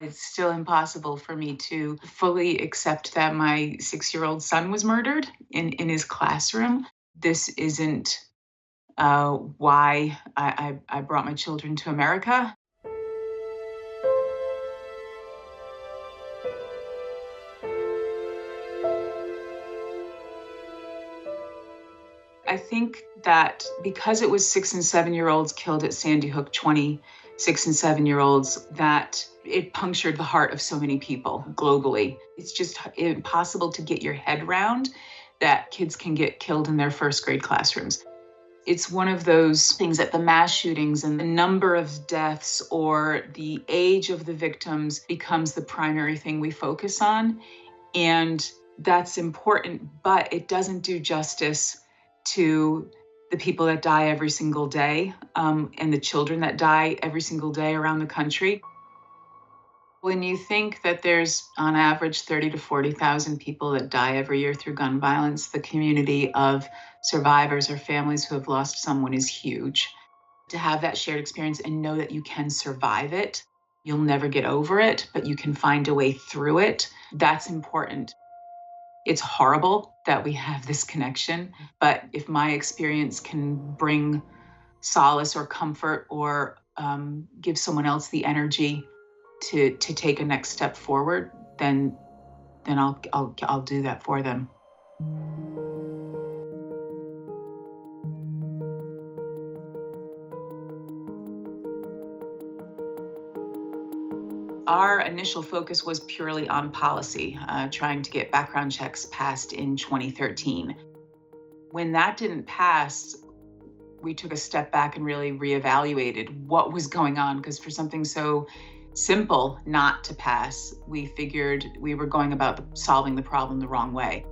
It's still impossible for me to fully accept that my 6-year-old son was murdered in his classroom. This isn't why I brought my children to America. I think that because it was 6 and 7-year-olds killed at Sandy Hook, 26 and 7-year-olds, that it punctured the heart of so many people globally. It's just impossible to get your head around that kids can get killed in their first grade classrooms. It's one of those things that the mass shootings and the number of deaths or the age of the victims becomes the primary thing we focus on. And that's important, but it doesn't do justice to the people that die every single day, and the children that die every single day around the country. When you think that there's on average 30 to 40,000 people that die every year through gun violence, the community of survivors or families who have lost someone is huge. To have that shared experience and know that you can survive it, you'll never get over it, but you can find a way through it, that's important. It's horrible that we have this connection, but if my experience can bring solace or comfort or give someone else the energy to take a next step forward, then I'll do that for them. Our initial focus was purely on policy, trying to get background checks passed in 2013. When that didn't pass, we took a step back and really reevaluated what was going on, because for something so simple not to pass, we figured we were going about solving the problem the wrong way.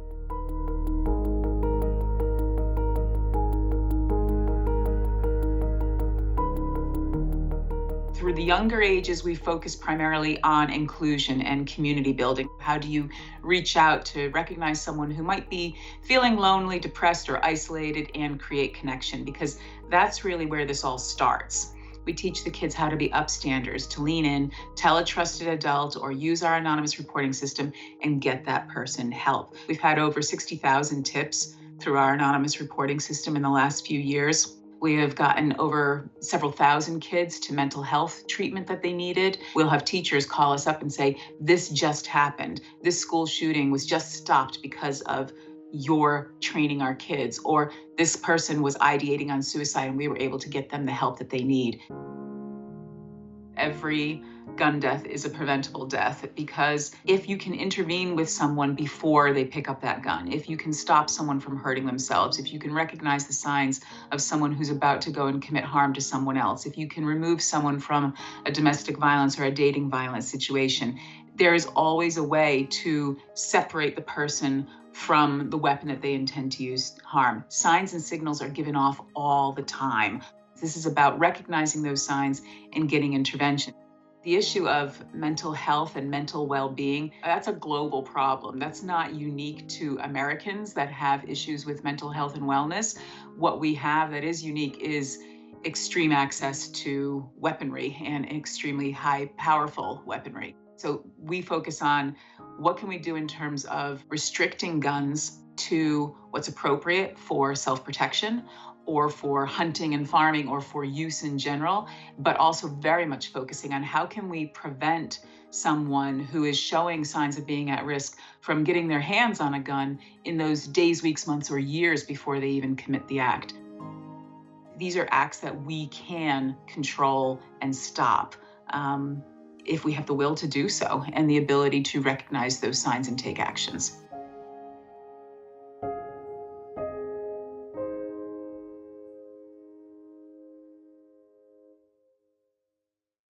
Through the younger ages, we focus primarily on inclusion and community building. How do you reach out to recognize someone who might be feeling lonely, depressed, or isolated and create connection? Because that's really where this all starts. We teach the kids how to be upstanders, to lean in, tell a trusted adult, or use our anonymous reporting system and get that person help. We've had over 60,000 tips through our anonymous reporting system in the last few years. We have gotten over several thousand kids to mental health treatment that they needed. We'll have teachers call us up and say, this just happened. This school shooting was just stopped because of your training our kids, or this person was ideating on suicide and we were able to get them the help that they need. Every gun death is a preventable death, because if you can intervene with someone before they pick up that gun, if you can stop someone from hurting themselves, if you can recognize the signs of someone who's about to go and commit harm to someone else, if you can remove someone from a domestic violence or a dating violence situation, there is always a way to separate the person from the weapon that they intend to use harm. Signs and signals are given off all the time. This is about recognizing those signs and getting intervention. The issue of mental health and mental well-being, that's a global problem. That's not unique to Americans that have issues with mental health and wellness. What we have that is unique is extreme access to weaponry, and extremely high, powerful weaponry. So we focus on what can we do in terms of restricting guns to what's appropriate for self-protection, or for hunting and farming, or for use in general, but also very much focusing on how can we prevent someone who is showing signs of being at risk from getting their hands on a gun in those days, weeks, months, or years before they even commit the act. These are acts that we can control and stop if we have the will to do so and the ability to recognize those signs and take actions.